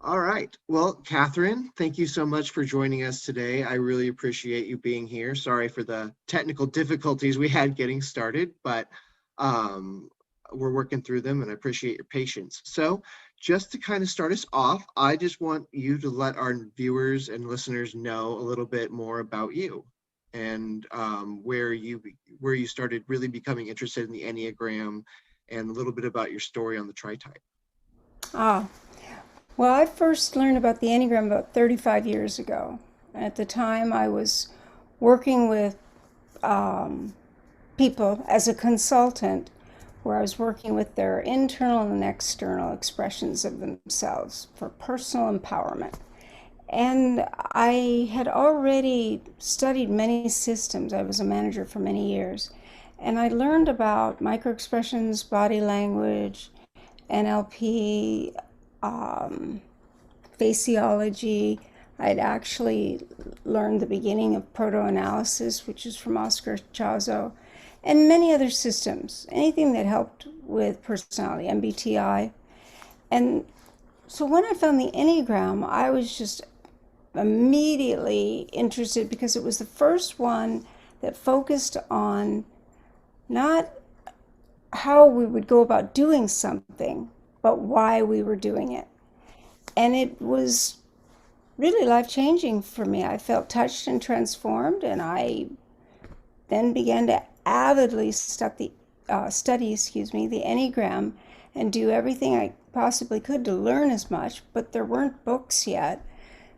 All right. Well, Katherine, thank you so much for joining us today. I really appreciate you being here. Sorry for the technical difficulties we had getting started, but um, we're working through them and I appreciate your patience. So, just to kind of start us off, I just want you to let our viewers and listeners know a little bit more about you and where you started really becoming interested in the Enneagram and a little bit about your story on the tri-type. Ah, well, I first learned about the Enneagram about 35 years ago. At the time, I was working with um, people as a consultant, where I was working with their internal and external expressions of themselves for personal empowerment. And I had already studied many systems. I was a manager for many years. And I learned about microexpressions, body language, NLP, um, faciology. I'd actually learned the beginning of proto-analysis, which is from Oscar Ichazo, and many other systems, anything that helped with personality, MBTI. And so when I found the Enneagram, I was just immediately interested because it was the first one that focused on not how we would go about doing something, but why we were doing it. And it was really life changing for me. I felt touched and transformed, and I then began to avidly study the Enneagram and do everything I possibly could to learn as much, but there weren't books yet.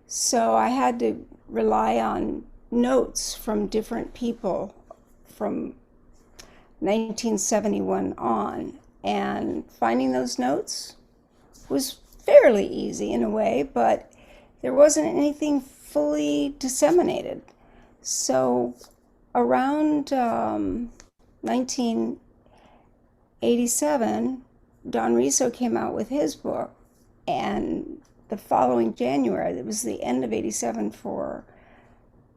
So I had to rely on notes from different people from 1971 on. And finding those notes was fairly easy in a way, but there wasn't anything fully disseminated. So around 1987, Don Riso came out with his book, and the following January, it was the end of 87 for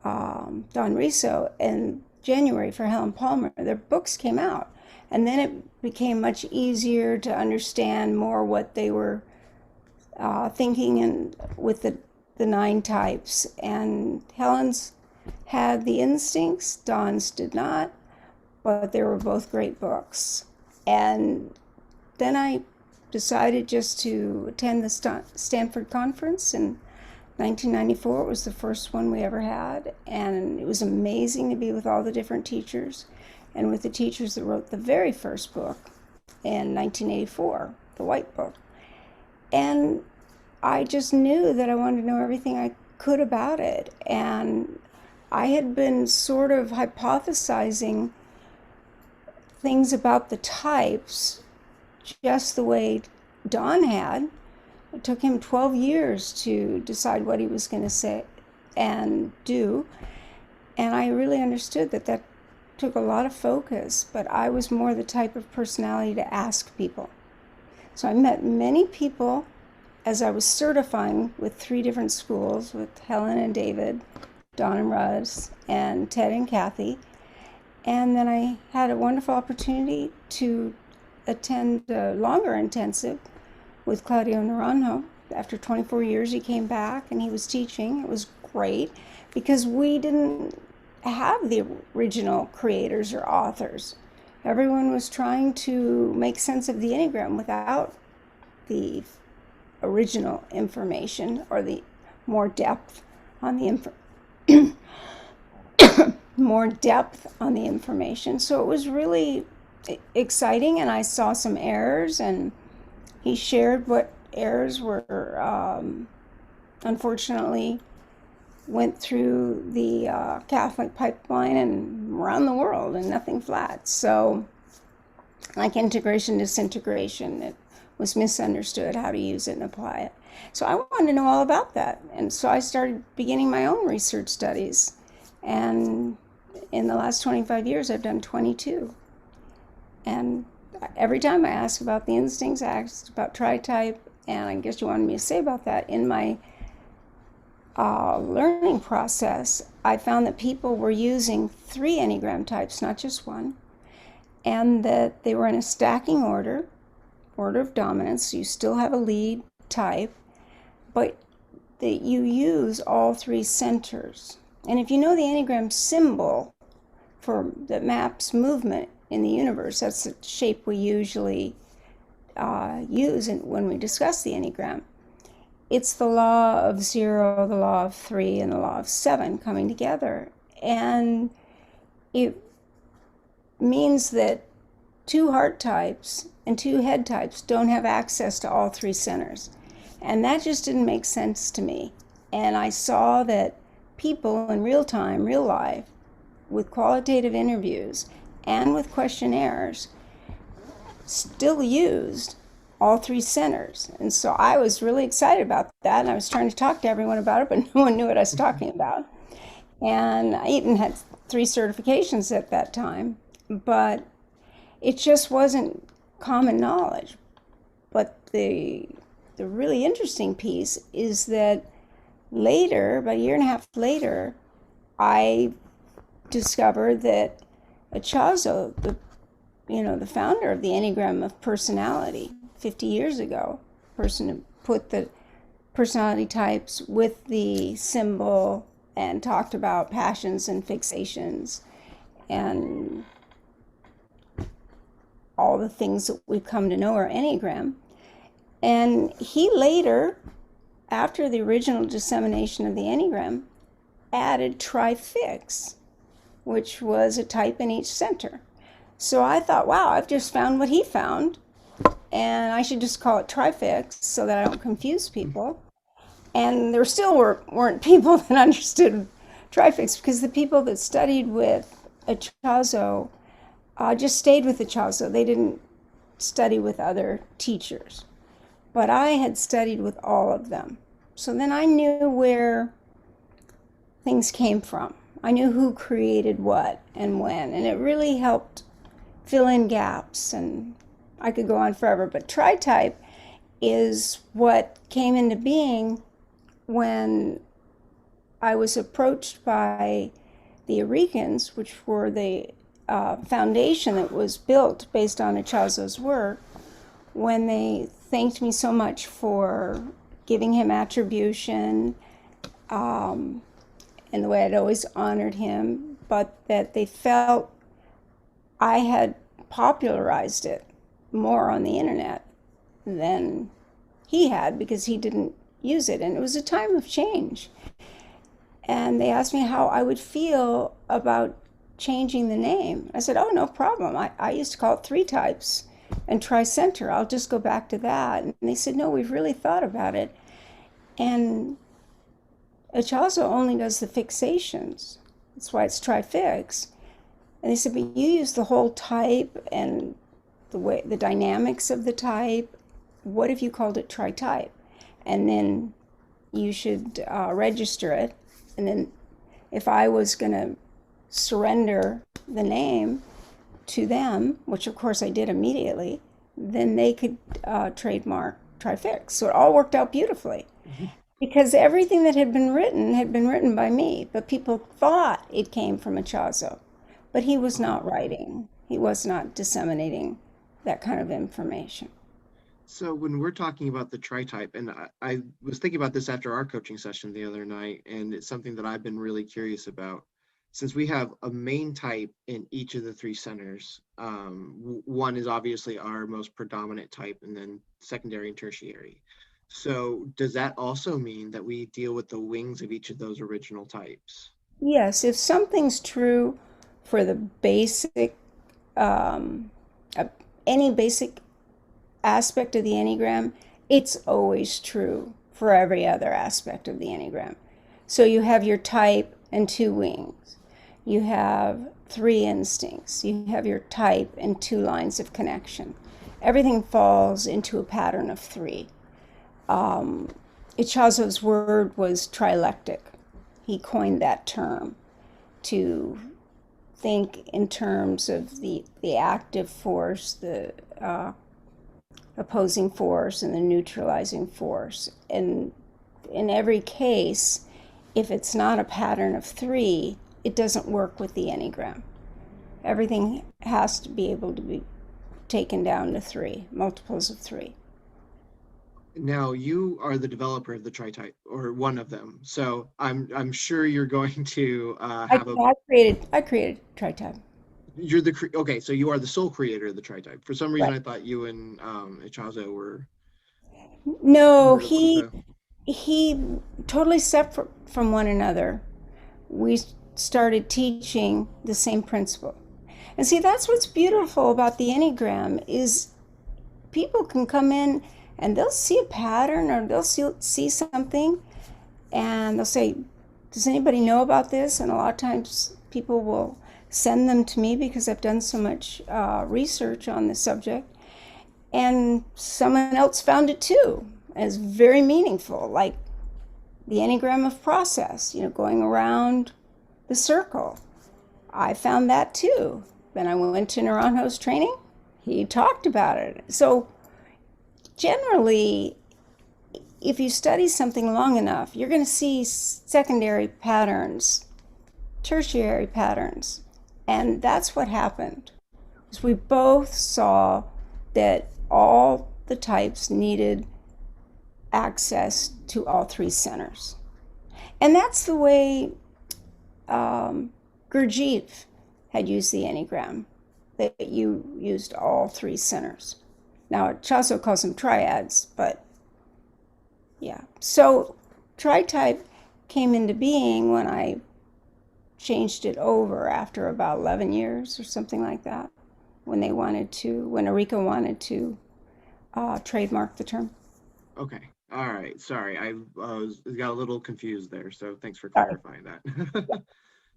Don Riso, and January for Helen Palmer, their books came out. And then it became much easier to understand more what they were thinking and with the nine types. And Helen's had the instincts, Don's did not, but they were both great books. And then I decided just to attend the Stanford conference in 1994. It was the first one we ever had, and it was amazing to be with all the different teachers and with the teachers that wrote the very first book in 1984, the White Book. And I just knew that I wanted to know everything I could about it. And I had been sort of hypothesizing things about the types just the way Don had. It took him 12 years to decide what he was going to say and do. And I really understood that that took a lot of focus, but I was more the type of personality to ask people. So I met many people as I was certifying with 3 different schools with Helen and David, Don and Russ, and Ted and Kathy. And then I had a wonderful opportunity to attend a longer intensive with Claudio Naranjo. After 24 years, he came back and he was teaching. It was great because we didn't have the original creators or authors. Everyone was trying to make sense of the Enneagram without the original information or the more depth on the more depth on the information. So it was really exciting, and I saw some errors, and he shared what errors were unfortunately went through the Catholic pipeline and around the world, and nothing flat. So, like integration, disintegration, it was misunderstood how to use it and apply it. So I wanted to know all about that, and so I started beginning my own research studies. And in the last 25 years, I've done 22. And every time I ask about the instincts, I asked about tri-type, and I guess you wanted me to say about that. In my learning process, I found that people were using 3 Enneagram types, not just one, and that they were in a stacking order of dominance. So you still have a lead type, but that you use all three centers. And if you know the Enneagram symbol that maps movement in the universe, that's the shape we usually use when we discuss the Enneagram. It's the law of 0, the law of 3, and the law of 7 coming together. And it means that 2 heart types and 2 head types don't have access to all 3 centers. And that just didn't make sense to me. And I saw that people in real time, real life, with qualitative interviews and with questionnaires, still used all 3 centers. And so I was really excited about that. And I was trying to talk to everyone about it, but no one knew what I was talking about. And I even had 3 certifications at that time, but it just wasn't common knowledge. But the really interesting piece is that later, about a year and a half later, I discovered that Ichazo, the founder of the Enneagram of Personality, 50 years ago, person who put the personality types with the symbol and talked about passions and fixations and all the things that we've come to know are Enneagram. And he later, after the original dissemination of the Enneagram, added Trifix, which was a type in each center. So I thought, wow, I've just found what he found, and I should just call it Trifix so that I don't confuse people. And there still weren't people that understood Trifix, because the people that studied with Ichazo just stayed with Ichazo. They didn't study with other teachers. But I had studied with all of them. So then I knew where things came from. I knew who created what and when, and it really helped fill in gaps. And I could go on forever, but Tritype is what came into being when I was approached by the Eurekans, which were the foundation that was built based on Ichazo's work, when they thanked me so much for giving him attribution and the way I'd always honored him, but that they felt I had popularized it more on the internet than he had, because he didn't use it. And it was a time of change. And they asked me how I would feel about changing the name. I said, oh, no problem. I used to call it 3 types and Tricenter. I'll just go back to that. And they said, no, we've really thought about it. And Ichazo only does the fixations. That's why it's Trifix. And they said, but you use the whole type and the dynamics of the type. What if you called it Tritype? And then you should register it. And then if I was going to surrender the name to them, which of course I did immediately, then they could trademark Trifix. So it all worked out beautifully. Mm-hmm. Because everything that had been written by me, but people thought it came from Ichazo. But he was not writing. He was not disseminating that kind of information. So when we're talking about the Tritype, and I was thinking about this after our coaching session the other night, and it's something that I've been really curious about. Since we have a main type in each of the 3 centers, one is obviously our most predominant type, and then secondary and tertiary. So does that also mean that we deal with the wings of each of those original types? Yes, if something's true for the basic, any basic aspect of the Enneagram, it's always true for every other aspect of the Enneagram. So you have your type and 2 wings. You have 3 instincts. You have your type and 2 lines of connection. Everything falls into a pattern of 3. Ichazo's word was trilectic. He coined that term to think in terms of the active force, the opposing force, and the neutralizing force. And in every case, if it's not a pattern of 3, it doesn't work with the Enneagram. Everything has to be able to be taken down to 3, multiples of 3. Now you are the developer of the Tritype, or one of them. So I'm sure you're going to have a I created Tritype. you're okay. So you are the sole creator of the Tritype. For some reason, Right. I thought you and Ichazo were No, part of the. he totally separate from one another. We started teaching the same principle. And see, that's what's beautiful about the Enneagram is people can come in and they'll see a pattern or they'll see something and they'll say, does anybody know about this? And a lot of times people will send them to me because I've done so much research on the subject. And someone else found it too. And it's very meaningful, like the Enneagram of process, going around the circle. I found that too. Then I went to Naranjo's training. He talked about it. So generally, if you study something long enough, you're going to see secondary patterns, tertiary patterns. And that's what happened. Is we both saw that all the types needed access to all three centers. And that's the way Gurdjieff had used the Enneagram, that you used all three centers. Now, Ichazo calls them triads, but yeah. So Tritype came into being when I changed it over after about 11 years or something like that, when Erika wanted to trademark the term. Okay. All right. Sorry, I got a little confused there. So thanks for Sorry. clarifying that. Yeah. But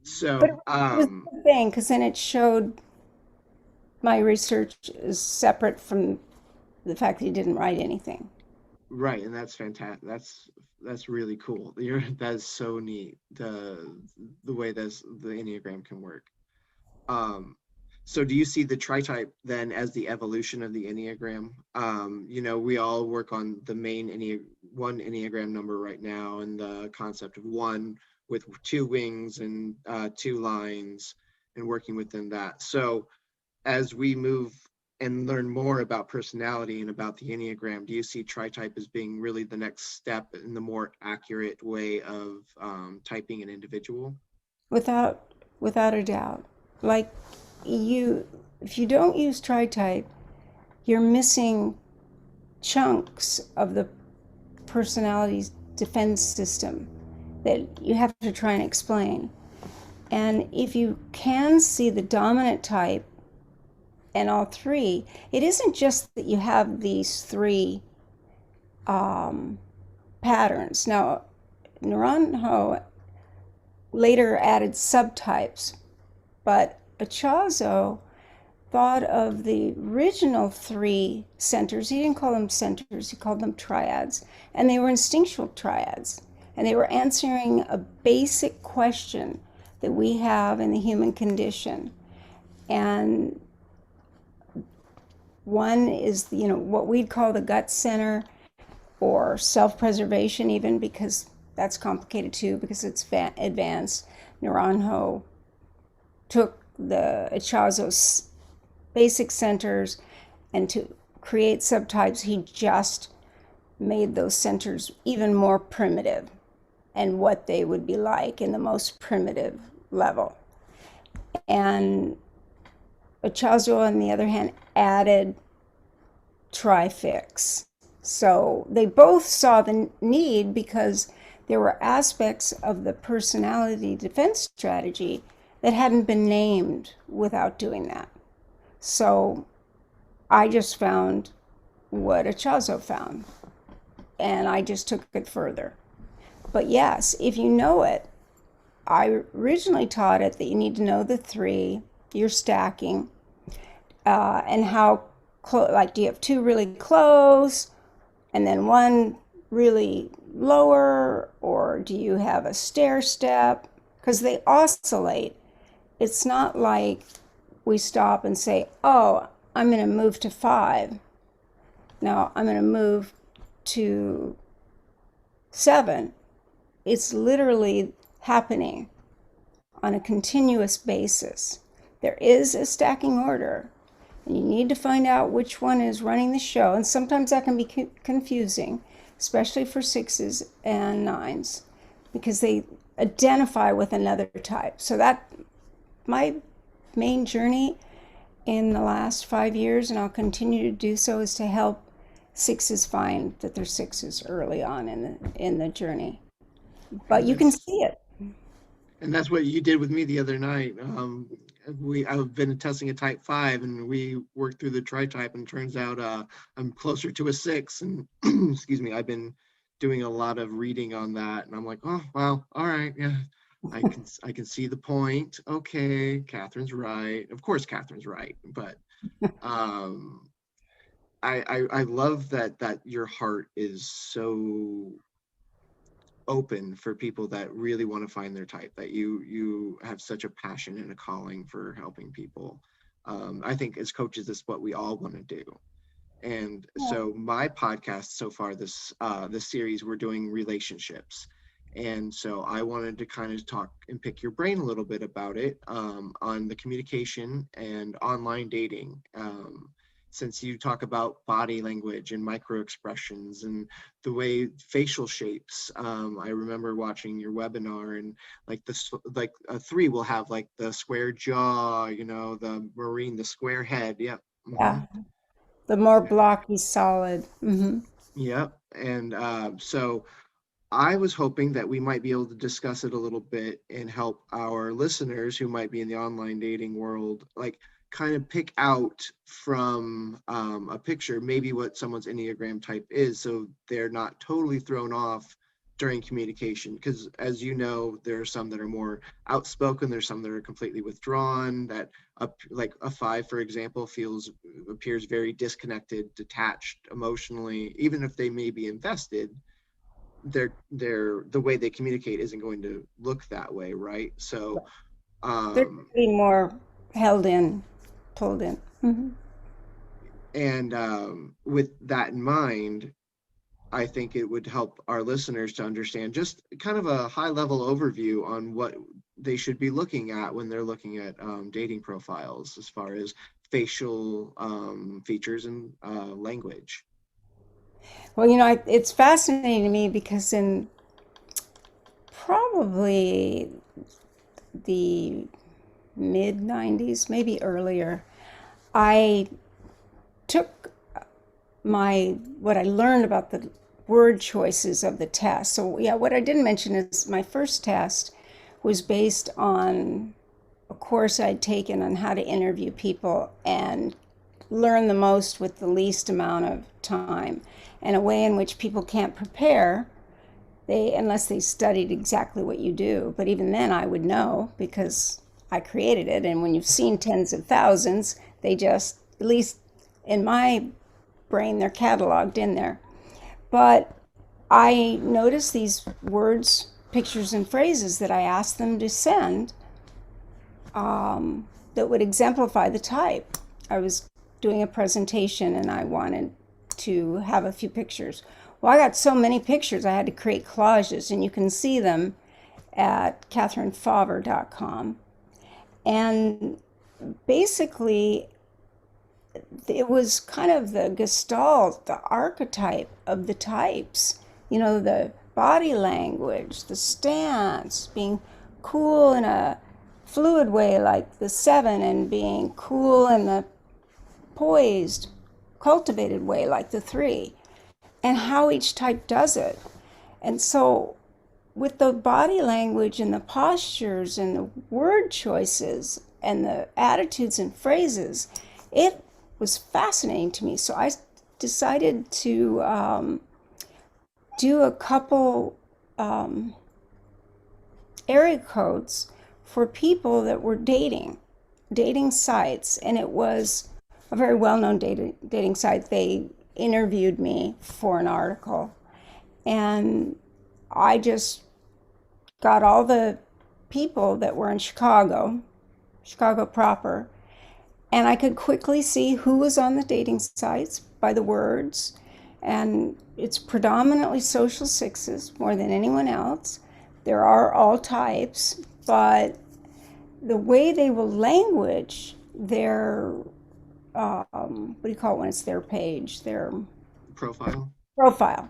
So, it was a good thing because then it showed my research is separate from the fact that he didn't write anything. right, and that's fantastic. That's really cool. That's so neat. The way the Enneagram can work. Um, so do you see the Tritype then as the evolution of the Enneagram? We all work on the main one Enneagram number right now, and the concept of one with two wings and two lines, and working within that. So as we move and learn more about personality and about the Enneagram, do you see Tritype as being really the next step in the more accurate way of typing an individual? without without a doubt. Like you, if you don't use Tritype, you're missing chunks of the personality's defense system that you have to try and explain. And if you can see the dominant type and all three, it isn't just that you have these three um, patterns. Now, Naranjo later added subtypes, but Ichazo thought of the original three centers. He didn't call them centers, he called them triads. And they were instinctual triads. And they were answering a basic question that we have in the human condition. And one is, what we'd call the gut center or self-preservation, even, because that's complicated too, because it's advanced. Naranjo took the Ichazo's basic centers, and to create subtypes, he just made those centers even more primitive and what they would be like in the most primitive level. And Ichazo, on the other hand, added trifix. So they both saw the need because there were aspects of the personality defense strategy that hadn't been named without doing that. So I just found what Ichazo found, and I just took it further. But yes, if you know it, I originally taught it that you need to know the three, you're stacking, and how like, do you have two really close and then one really lower, or do you have a stair step? Because they oscillate. It's not like we stop and say, oh, I'm going to move to 5. Now I'm going to move to 7. It's literally happening on a continuous basis. There is a stacking order, And you need to find out which one is running the show. And sometimes that can be confusing, especially for 6s and 9s, because they identify with another type. So that my main journey in the last 5 years, and I'll continue to do so, is to help 6s find that they're 6s early on in the journey. But And you can that's see it. and that's what you did with me the other night. I've been testing a type 5, and we worked through the tritype, and it turns out I'm closer to a 6. And excuse me, I've been doing a lot of reading on that, and I'm like, oh well, all right, yeah, I can see the point. Okay, Catherine's right. Of course, Catherine's right, but um, I love that your heart is so open for people that really want to find their type, that you have such a passion and a calling for helping people. I think as coaches, that's what we all want to do. And so my podcast so far, this series, we're doing relationships. And so I wanted to kind of talk and pick your brain a little bit about it, on the communication and online dating. Since you talk about body language and micro expressions and the way facial shapes, I remember watching your webinar, and like like a 3 will have like the square jaw, the marine, the square head. Yep. Yeah. The more blocky, solid. Yep. And so I was hoping that we might be able to discuss it a little bit and help our listeners who might be in the online dating world, like kind of pick out from a picture maybe what someone's Enneagram type is, so they're not totally thrown off during communication. Because as you know, there are some that are more outspoken, there's some that are completely withdrawn, that like a 5, for example, appears very disconnected, detached emotionally, even if they may be invested. The way they communicate isn't going to look that way, right? So They're um getting more held in, pulled in. and with that in mind, I think it would help our listeners to understand just kind of a high level overview on what they should be looking at when they're looking at dating profiles, as far as facial features and language. Well, it's fascinating to me because in probably the mid 90s, maybe earlier, I took what I learned about the word choices of the test. So, yeah, what I didn't mention is my first test was based on a course I'd taken on how to interview people and learn the most with the least amount of time, and a way in which people can't prepare unless they studied exactly what you do. But even then I would know because I created it. And when you've seen tens of thousands, they just, at least in my brain, they're cataloged in there. But I noticed these words, pictures, and phrases that I asked them to send, that would exemplify the type. I was doing a presentation and I wanted to have a few pictures. Well, I got so many pictures, I had to create collages, and you can see them at katherinefauvre.com. And basically, it was kind of the gestalt, the archetype of the types. The body language, the stance, being cool in a fluid way like the 7, and being cool in the poised, cultivated way like the 3, and how each type does it. And so, with the body language and the postures and the word choices and the attitudes and phrases, it was fascinating to me. So I decided to do a couple area codes for people that were dating sites. And it was a very well-known dating site. They interviewed me for an article. And I just got all the people that were in Chicago proper, and I could quickly see who was on the dating sites by the words. And it's predominantly social 6s more than anyone else. There are all types, but the way they will language their what do you call it when it's their page, their Profile. profile,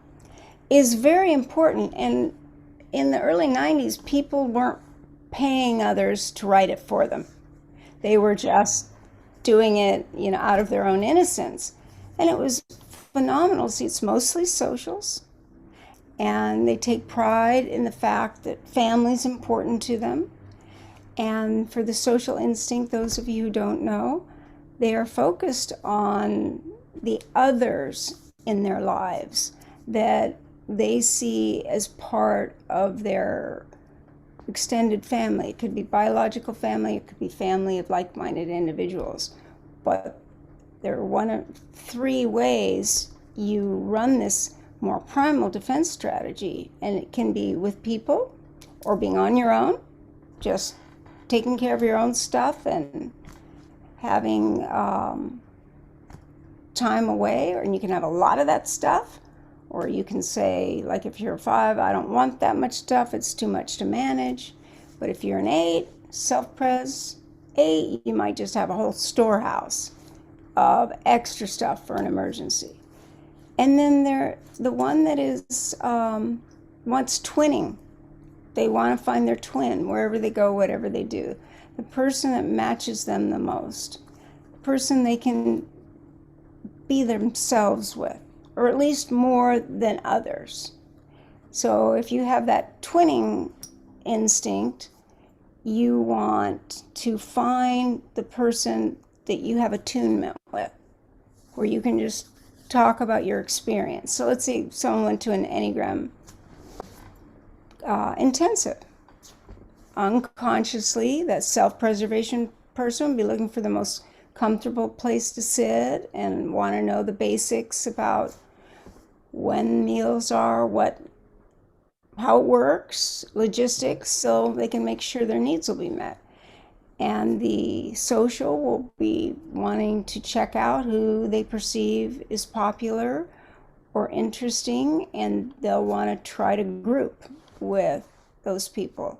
is very important. And in the early 90s, people weren't paying others to write it for them. They were just doing it, out of their own innocence. And it was phenomenal. See, it's mostly socials. And they take pride in the fact that family is important to them. And for the social instinct, those of you who don't know, they are focused on the others in their lives that they see as part of their extended family. It could be biological family, it could be family of like-minded individuals. But there are one of three ways you run this more primal defense strategy, and it can be with people or being on your own, just taking care of your own stuff and having time away, and you can have a lot of that stuff, or you can say, like if you're a 5, I don't want that much stuff, it's too much to manage. But if you're an 8, self-pres 8, you might just have a whole storehouse of extra stuff for an emergency. And then the one that is wants twinning. They want to find their twin wherever they go, whatever they do. The person that matches them the most. The person they can be themselves with, or at least more than others. So if you have that twinning instinct, you want to find the person that you have attunement with, where you can just talk about your experience. So let's say someone went to an Enneagram intensive. Unconsciously, that self-preservation person would be looking for the most comfortable place to sit and want to know the basics about when meals are, how it works, logistics, so they can make sure their needs will be met. And the social will be wanting to check out who they perceive is popular or interesting, and they'll want to try to group with those people.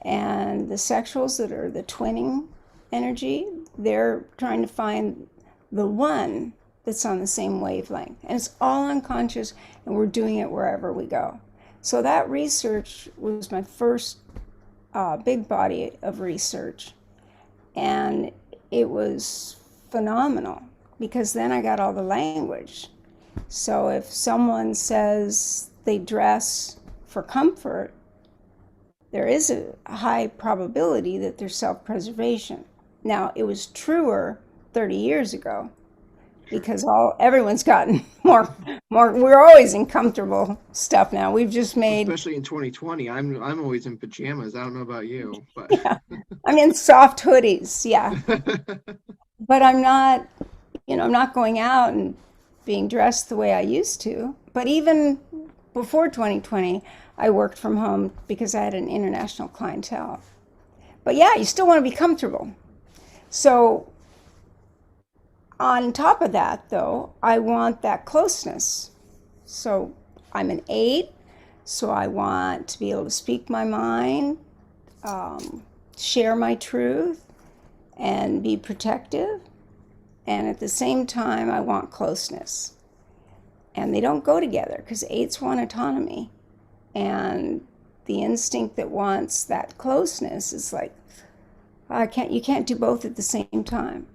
And the sexuals that are the twinning energy, they're trying to find the one that's on the same wavelength. And it's all unconscious, and we're doing it wherever we go. So that research was my first big body of research. And it was phenomenal because then I got all the language. So if someone says they dress for comfort, there is a high probability that there's self-preservation. Now, it was truer 30 years ago because everyone's gotten more. We're always in comfortable stuff now. We've just made, especially in 2020. I'm always in pajamas. I don't know about you, but yeah, I'm in soft hoodies, yeah. But I'm not, I'm not going out and being dressed the way I used to. But even before 2020, I worked from home because I had an international clientele. But yeah, you still want to be comfortable. So on top of that, though, I want that closeness. So I'm an 8, so I want to be able to speak my mind, share my truth, and be protective. And at the same time, I want closeness. And they don't go together because 8s want autonomy. And the instinct that wants that closeness is like, you can't do both at the same time.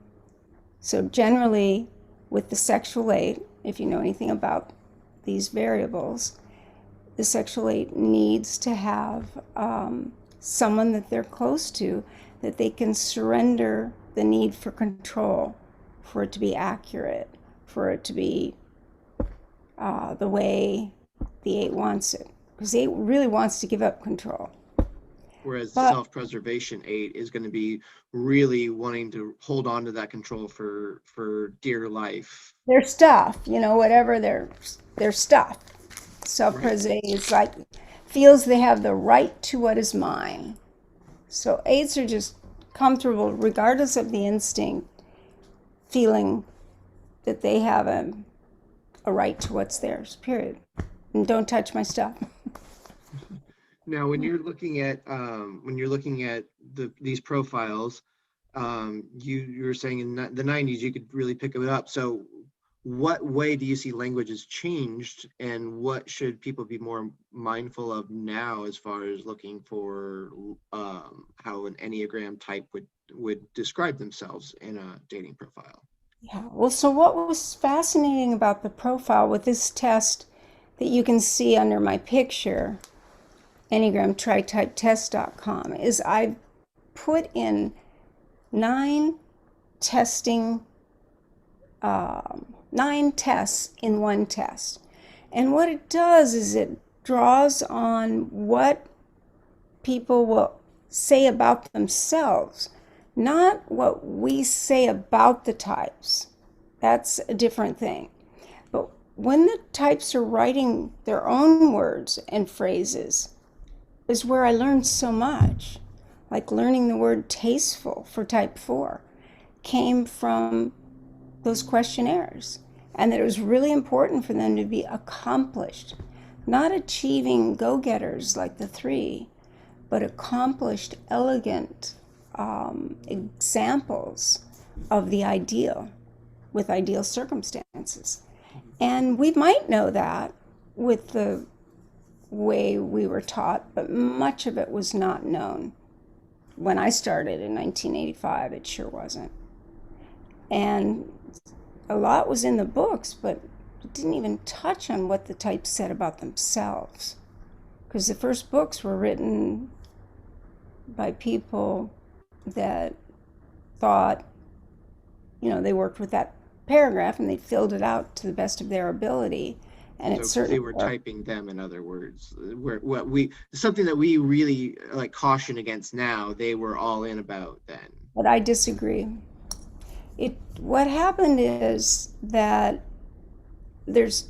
So generally, with the sexual 8, if you know anything about these variables, the sexual 8 needs to have someone that they're close to, that they can surrender the need for control, for it to be accurate, for it to be the way the 8 wants it. Because the 8 really wants to give up control. Whereas the self-preservation 8 is going to be really wanting to hold on to that control for dear life. Their stuff, whatever their stuff. Self-preservation is like, feels they have the right to what is mine. So 8s are just comfortable, regardless of the instinct, feeling that they have a right to what's theirs, period. And don't touch my stuff. Now, when you're looking at these profiles, You were saying in the 90s you could really pick it up. So what way do you see language has changed, and what should people be more mindful of now as far as looking for how an Enneagram type would describe themselves in a dating profile? Yeah. Well, so what was fascinating about the profile with this test that you can see under my picture, Enneagram Tritype Test.com, is I put in 9 testing, 9 tests in one test. And what it does is it draws on what people will say about themselves, not what we say about the types. That's a different thing. But when the types are writing their own words and phrases, is where I learned so much. Like learning the word tasteful for type 4 came from those questionnaires, and that it was really important for them to be accomplished, not achieving go-getters like the 3, but accomplished, elegant examples of the ideal with ideal circumstances. And we might know that with the way we were taught, but much of it was not known. When I started in 1985, it sure wasn't. And a lot was in the books, but it didn't even touch on what the types said about themselves. Because the first books were written by people that thought, they worked with that paragraph and they filled it out to the best of their ability. And So it because they certainly were worked. typing them, in other words, where what we something that we really like caution against now, they were all in about then. But I disagree. What happened is that there's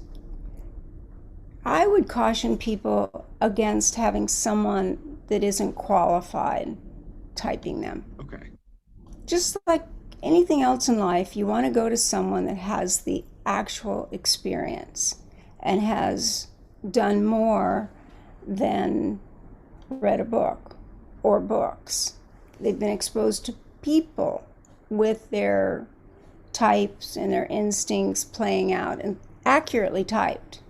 I would caution people against having someone that isn't qualified typing them. Okay. Just like anything else in life, you want to go to someone that has the actual experience and has done more than read a book or books. They've been exposed to people with their types and their instincts playing out and accurately typed.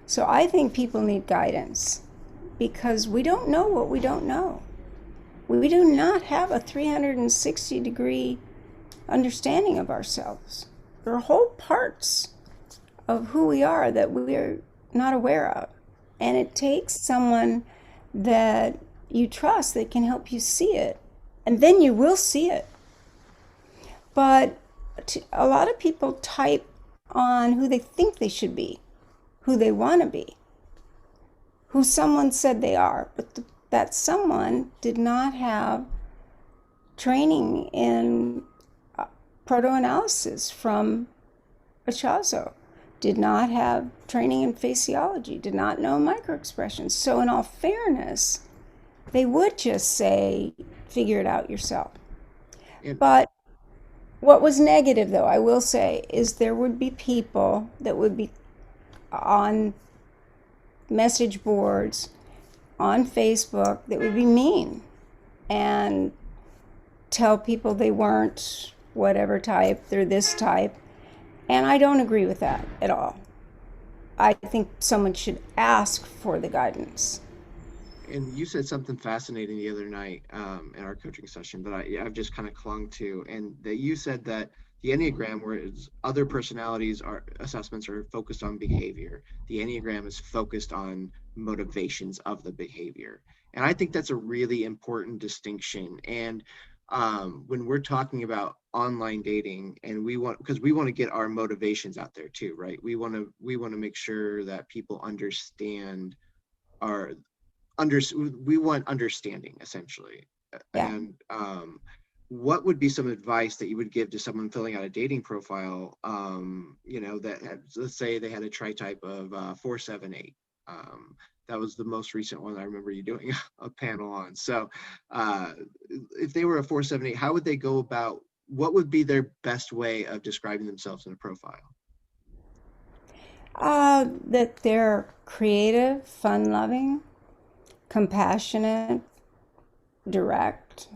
So I think people need guidance because we don't know what we don't know. We do not have a 360-degree understanding of ourselves. There are whole parts of who we are that we're not aware of. And it takes someone that you trust that can help you see it. And then you will see it. But a lot of people type on who they think they should be, who they want to be, who someone said they are, but that someone did not have training in proto-analysis from Ichazo, did not have training in faciology, did not know microexpressions. So in all fairness, they would just say, figure it out yourself. And But what was negative, though, I will say, is there would be people that would be on message boards, on Facebook, that would be mean and tell people they weren't whatever type, they're this type. And I don't agree with that at all. I think someone should ask for the guidance. and you said something fascinating the other night in our coaching session that I've just kind of clung to, and that you said that the Enneagram, whereas other personalities are assessments are focused on behavior, the Enneagram is focused on motivations of the behavior. And I think that's a really important distinction. And when we're talking about online dating, and because we want to get our motivations out there too, right? We want to make sure that people understand our we want understanding essentially. Yeah. And what would be some advice that you would give to someone filling out a dating profile, that had, let's say they had a tri-type of 478. That was the most recent one I remember you doing a panel on. So if they were a 478, how would they go about, what would be their best way of describing themselves in a profile? That they're creative, fun loving, compassionate, direct,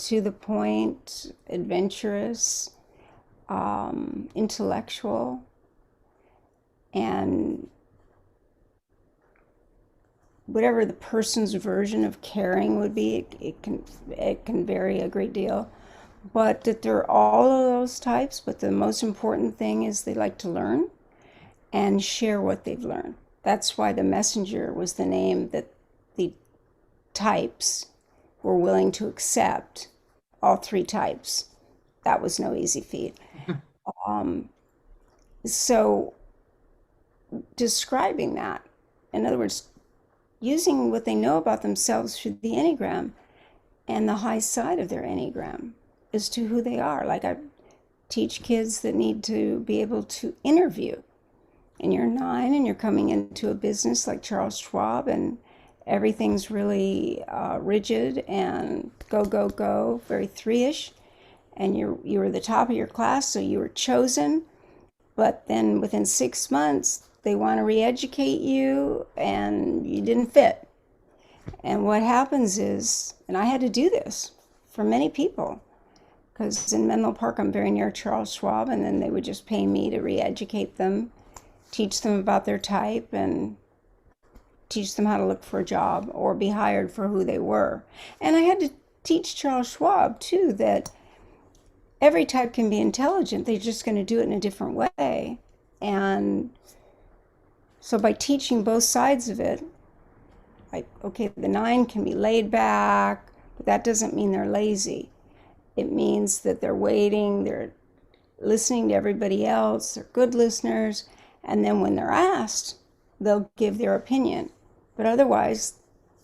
to the point, adventurous, intellectual, and whatever the person's version of caring would be, it can vary a great deal. But that they're all of those types, but the most important thing is they like to learn and share what they've learned. That's why the messenger was the name that the types were willing to accept, all three types. That was no easy feat. So describing that, in other words, using what they know about themselves through the Enneagram and the high side of their Enneagram as to who they are. Like I teach kids that need to be able to interview. And you're 9 and you're coming into a business like Charles Schwab and everything's really rigid and go, go, go, very 3-ish. And you were the top of your class, so you were chosen. But then within 6 months, they want to re-educate you and you didn't fit. And what happens is, and I had to do this for many people, because in Menlo Park, I'm very near Charles Schwab, and then they would just pay me to re-educate them, teach them about their type, and teach them how to look for a job or be hired for who they were. And I had to teach Charles Schwab, too, that every type can be intelligent. They're just going to do it in a different way. And so by teaching both sides of it, like, okay, the 9 can be laid back, but that doesn't mean they're lazy. It means that they're waiting, they're listening to everybody else, they're good listeners, and then when they're asked, they'll give their opinion. But otherwise,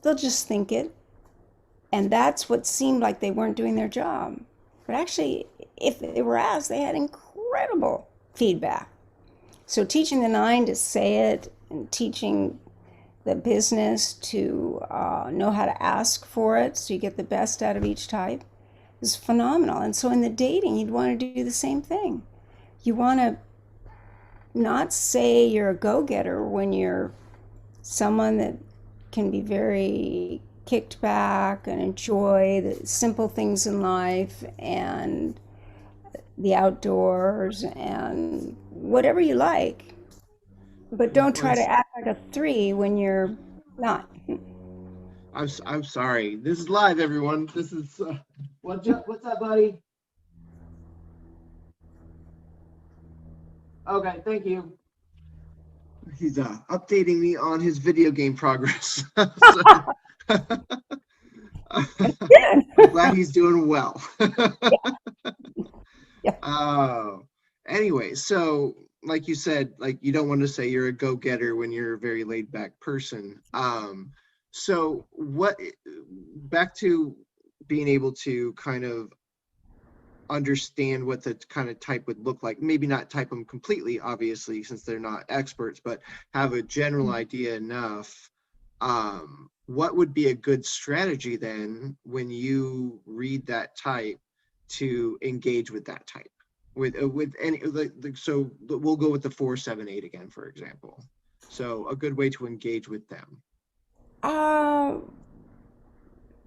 they'll just think it. And that's what seemed like they weren't doing their job. But actually, if they were asked, they had incredible feedback. So teaching the 9 to say it and teaching the business to know how to ask for it so you get the best out of each type is phenomenal. And so in the dating, you'd want to do the same thing. You want to not say you're a go-getter when you're someone that can be very kicked back and enjoy the simple things in life and the outdoors and whatever you like. But don't try to act like a 3 when you're not. I'm sorry. This is live, everyone. This is what's up, buddy? Okay, thank you. He's updating me on his video game progress. I'm glad he's doing well. Yeah. Anyway, so like you said, like you don't want to say you're a go-getter when you're a very laid-back person. So back to being able to kind of understand what the kind of type would look like, maybe not type them completely, obviously, since they're not experts, but have a general idea enough. What would be a good strategy then when you read that type to engage with that type? With any, so we'll go with the 4, 7, 8 again, for example. So a good way to engage with them.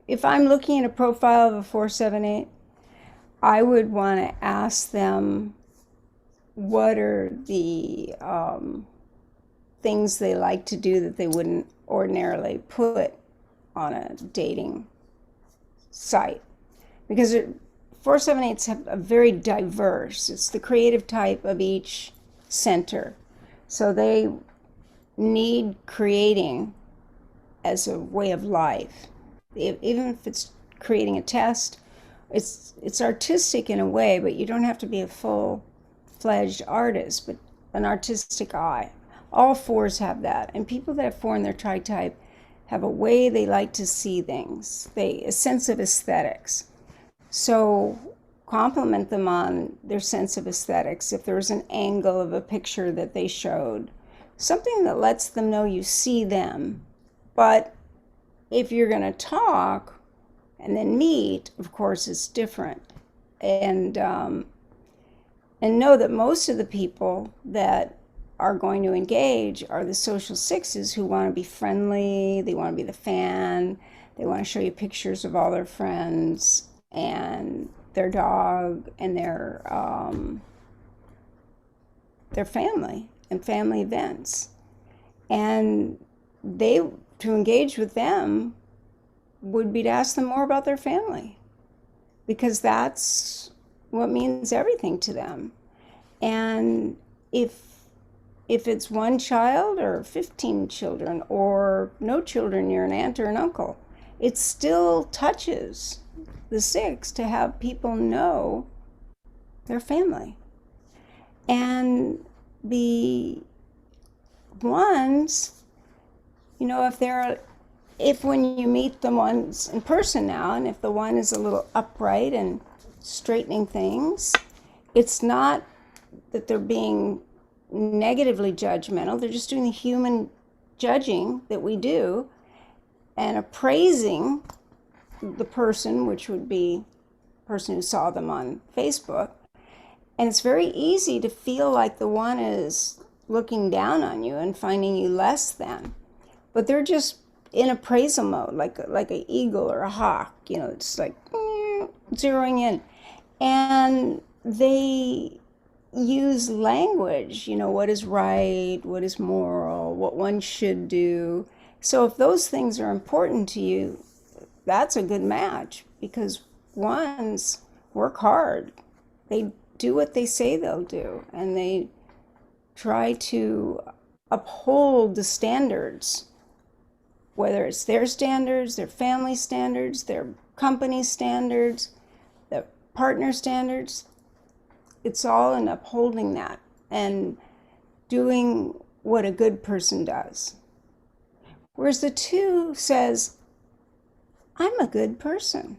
If I'm looking at a profile of a 478, I would want to ask them what are the things they like to do that they wouldn't ordinarily put on a dating site. Because 478s have a very diverse, it's the creative type of each center. So they need creating as a way of life. Even if it's creating a test, it's artistic in a way, but you don't have to be a full-fledged artist, but an artistic eye. All 4s have that. And people that have 4 in their tri-type have a way they like to see things, a sense of aesthetics. So compliment them on their sense of aesthetics. If there's an angle of a picture that they showed, something that lets them know you see them. But if you're going to talk and then meet, of course, it's different. And know that most of the people that are going to engage are the social 6s who want to be friendly, they want to be the fan, they want to show you pictures of all their friends. and their dog and their family and family events. And they, to engage with them would be to ask them more about their family, because that's what means everything to them. And if it's one child or 15 children or no children, you're an aunt or an uncle, it still touches the six to have people know their family. And the ones, if when you meet the ones in person now, and if the one is a little upright and straightening things, it's not that they're being negatively judgmental. They're just doing the human judging that we do and appraising the person, which would be the person who saw them on Facebook. And it's very easy to feel like the one is looking down on you and finding you less than. But they're just in appraisal mode, like an eagle or a hawk. It's like zeroing in. And they use language, what is right, what is moral, what one should do. So if those things are important to you, that's a good match, because ones work hard. They do what they say they'll do, and they try to uphold the standards, whether it's their standards, their family standards, their company standards, their partner standards. It's all in upholding that and doing what a good person does. Whereas the two says, I'm a good person.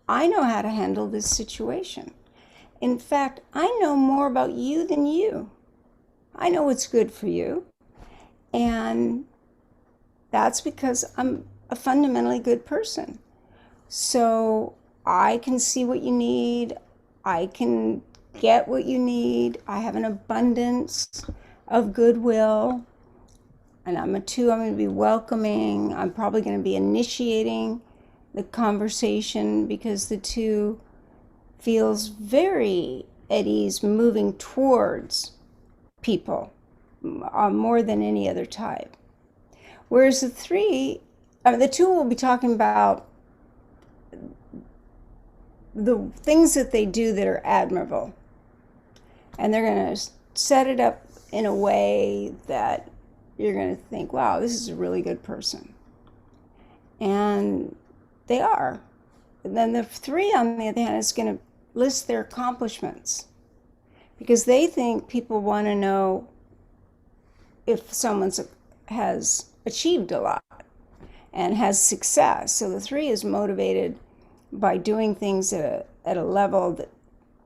I know how to handle this situation. In fact, I know more about you than you. I know what's good for you. And that's because I'm a fundamentally good person. So I can see what you need. I can get what you need. I have an abundance of goodwill. And I'm a two, I'm going to be welcoming. I'm probably going to be initiating the conversation, because the two feels very at ease moving towards people more than any other type. Whereas the three, the two will be talking about the things that they do that are admirable. And they're going to set it up in a way that you're going to think, wow, this is a really good person. And they are. And then the three, on the other hand, is going to list their accomplishments, because they think people want to know if someone has achieved a lot and has success. So the three is motivated by doing things at a level that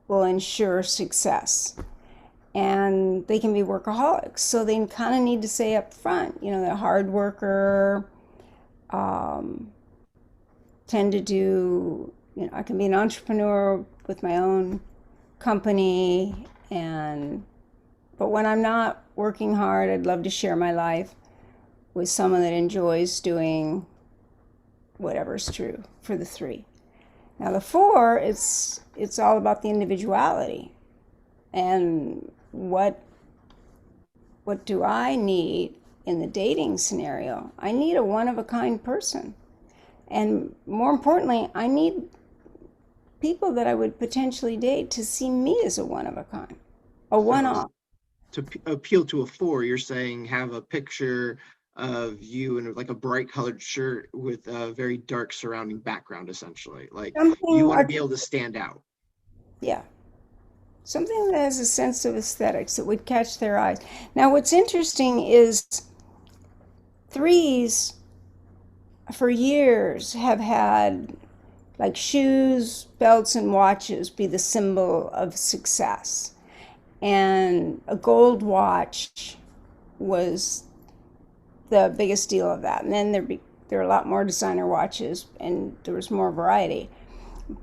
will ensure success. And they can be workaholics, so they kind of need to say up front, they're a hard worker, tend to do, I can be an entrepreneur with my own company, but when I'm not working hard, I'd love to share my life with someone that enjoys doing whatever's true for the three. Now the four, it's all about the individuality, and what do I need in the dating scenario? I need a one-of-a-kind person. And more importantly, I need people that I would potentially date to see me as a one-of-a-kind, a one-off. To appeal to a four, you're saying have a picture of you in like a bright colored shirt with a very dark surrounding background, essentially. Like you want to be able to stand out. Yeah. Something that has a sense of aesthetics that would catch their eyes. Now, what's interesting is threes for years have had like shoes, belts, and watches be the symbol of success. And a gold watch was the biggest deal of that. And then there are a lot more designer watches, and there was more variety.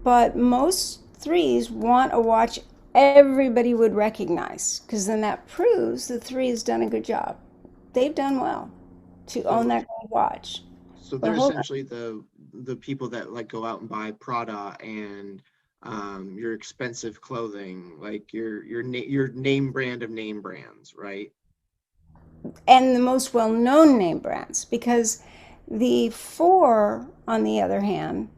But most threes want a watch everybody would recognize, because then that proves the three has done a good job. They've done well to own that gold watch. So But they're hold on. essentially the people that like go out and buy Prada and your expensive clothing, like your name brand of name brands, right? And the most well-known name brands, because the four, on the other hand,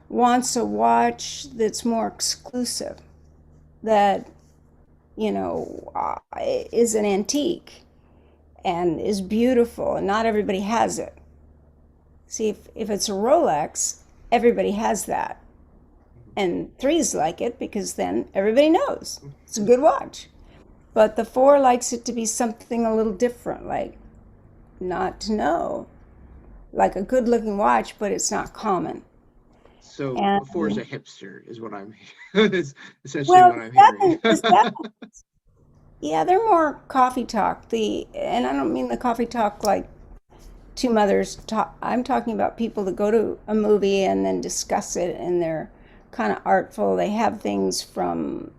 wants a watch that's more exclusive, that is an antique and is beautiful, and not everybody has it. See, if it's a Rolex, everybody has that, and threes like it because then everybody knows it's a good watch. But the four likes it to be something a little different, like not to know, like a good looking watch, but it's not common. So four is a And hipster, is what I'm is essentially well, what I'm hearing. the seven, yeah, they're more coffee talk. And I don't mean the coffee talk like two mothers talk. I'm talking about people that go to a movie and then discuss it, and they're kind of artful. They have things from,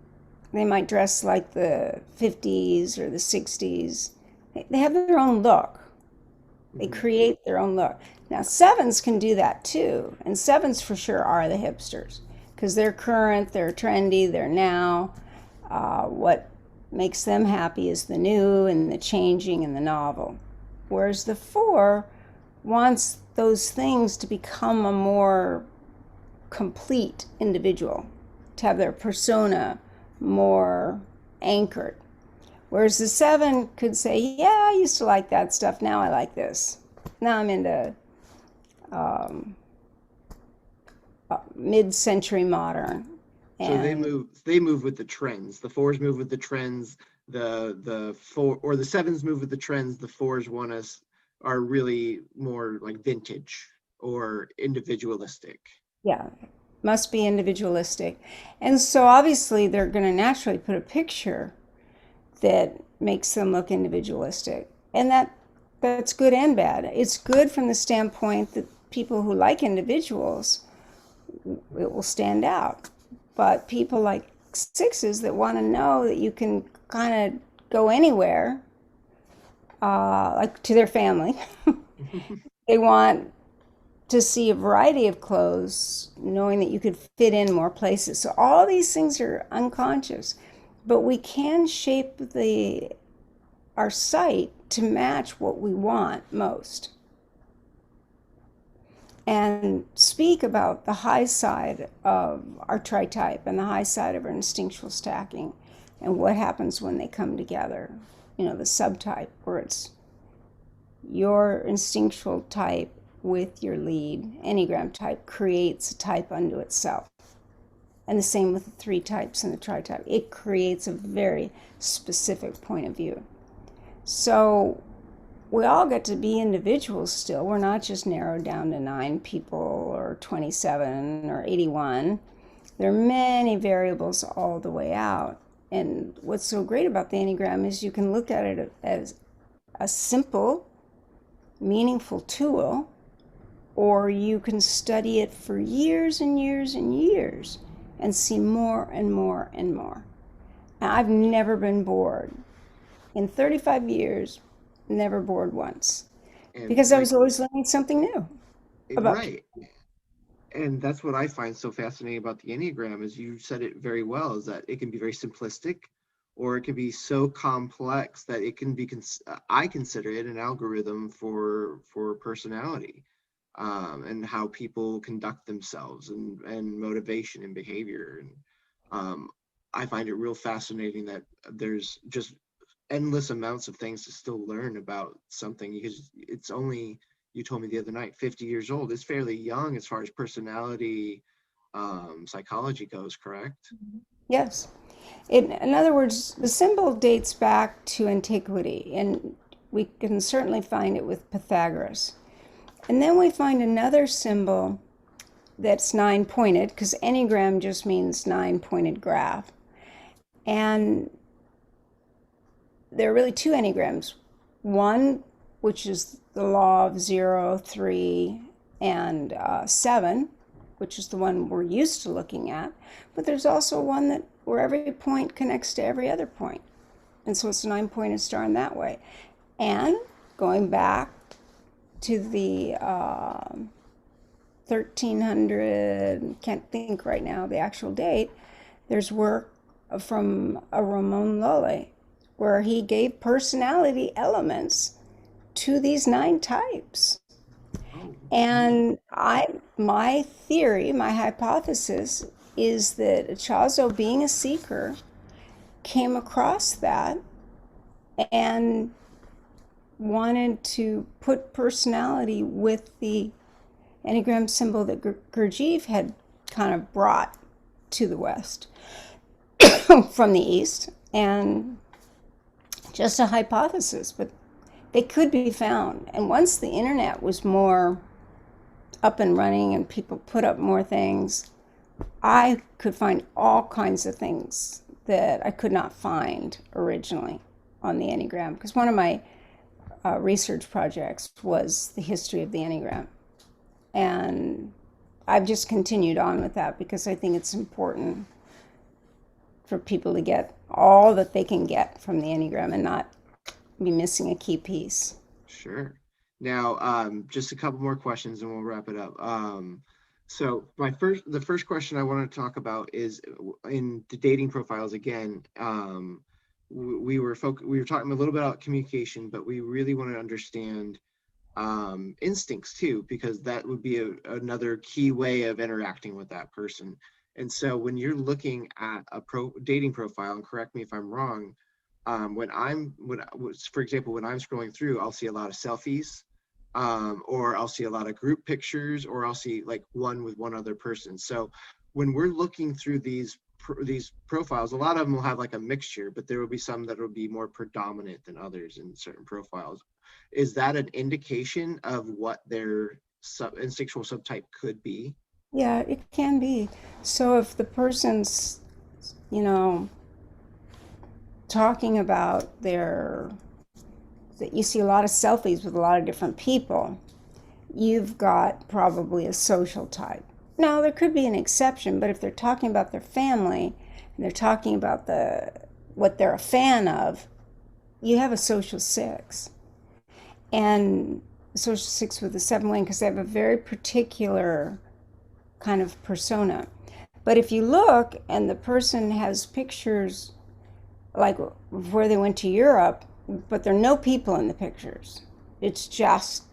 they might dress like the 50s or the 60s. They have their own look. They Mhm. create their own look. Now, sevens can do that too. And sevens for sure are the hipsters because they're current, they're trendy, they're now. What makes them happy is the new and the changing and the novel. Whereas the four wants those things to become a more complete individual, to have their persona more anchored. Whereas the seven could say, yeah, I used to like that stuff. Now I like this. Now I'm into um, mid-century modern. So And they move with the trends. The fours move with the trends. The four or the sevens move with the trends. The fours want us are really more like vintage or individualistic. yeah, must be individualistic. And so obviously they're going to naturally put a picture that makes them look individualistic. And that's good and bad. It's good from the standpoint that people who like individuals, it will stand out. But people like sixes that want to know that you can kind of go anywhere, like to their family, they want to see a variety of clothes, knowing that you could fit in more places. So all these things are unconscious, but we can shape the our site to match what we want most. And speak about the high side of our tritype and the high side of our instinctual stacking and what happens when they come together. The subtype, where it's your instinctual type with your lead Enneagram type creates a type unto itself. And the same with the three types and the tritype. It creates a very specific point of view. So we all get to be individuals still. We're not just narrowed down to 9 people or 27 or 81. There are many variables all the way out. And what's so great about the Enneagram is you can look at it as a simple, meaningful tool, or you can study it for years and years and years and see more and more and more. And I've never been bored. In 35 years, never bored once. And Because I like was always learning something new about right. people. And that's what I find so fascinating about the Enneagram is you said it very well, is that it can be very simplistic or it can be so complex that it can be I consider it an algorithm for personality, and how people conduct themselves and motivation and behavior. And um, I find it real fascinating that there's just endless amounts of things to still learn about something because it's only, you told me the other night, 50 years old. It's fairly young as far as personality psychology goes, correct? Yes. In other words, the symbol dates back to antiquity, and we can certainly find it with Pythagoras. And then we find another symbol that's nine pointed, because Enneagram just means nine pointed graph. And there are really two Enneagrams. One, which is the law of 0, 3, and 7, which is the one we're used to looking at. But there's also one that where every point connects to every other point. And so it's a nine-pointed star in that way. And going back to the 1300, can't think right now the actual date, there's work from a Ramon Lulle where he gave personality elements to these 9 types. Oh, And my theory, my hypothesis is that Ichazo, being a seeker, came across that and wanted to put personality with the Enneagram symbol that Gurdjieff had kind of brought to the West from the East. And just a hypothesis, but they could be found. And once the internet was more up and running and people put up more things, I could find all kinds of things that I could not find originally on the Enneagram. Because one of my research projects was the history of the Enneagram. And I've just continued on with that because I think it's important for people to get all that they can get from the Enneagram and not be missing a key piece. sure. Now, just a couple more questions and we'll wrap it up. So the first question I want to talk about is in the dating profiles again. We were talking a little bit about communication, but we really want to understand instincts too, because that would be another key way of interacting with that person. And so when you're looking at a dating profile, and correct me if I'm wrong, for example, when I'm scrolling through, I'll see a lot of selfies, or I'll see a lot of group pictures, or I'll see like one with one other person. So when we're looking through these profiles, a lot of them will have like a mixture, but there will be some that will be more predominant than others in certain profiles. Is that an indication of what their instinctual subtype could be? Yeah, it can be. So if the person's, you know, talking about that you see a lot of selfies with a lot of different people, you've got probably a social type. Now, there could be an exception, but if they're talking about their family and they're talking about what they're a fan of, you have a social 6. And social 6 with a 7 wing because they have a very particular kind of persona. But if you look and the person has pictures like where they went to Europe, but there are no people in the pictures, it's just,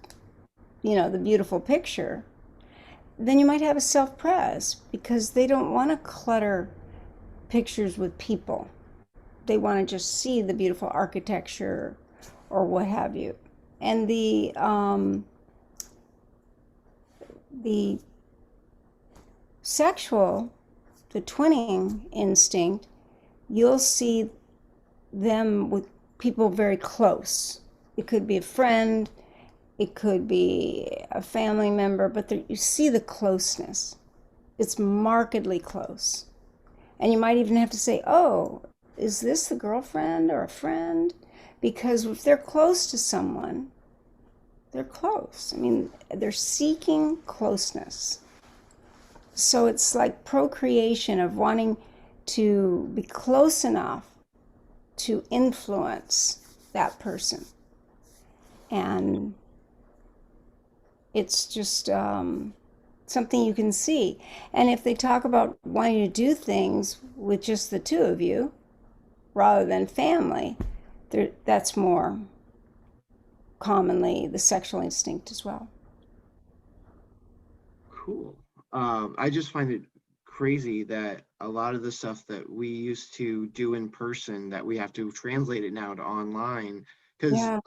the beautiful picture, then you might have a self-pres because they don't want to clutter pictures with people. They want to just see the beautiful architecture or what have you. And the sexual, the twinning instinct, you'll see them with people very close. It could be a friend, it could be a family member, but you see the closeness. It's markedly close. And you might even have to say, oh, is this the girlfriend or a friend? Because if they're close to someone, they're close. I mean, they're seeking closeness. So it's like procreation of wanting to be close enough to influence that person. And it's just something you can see. And if they talk about wanting to do things with just the two of you rather than family, that's more commonly the sexual instinct as well. Cool. I just find it crazy that a lot of the stuff that we used to do in person, that we have to translate it now to online, because Yeah.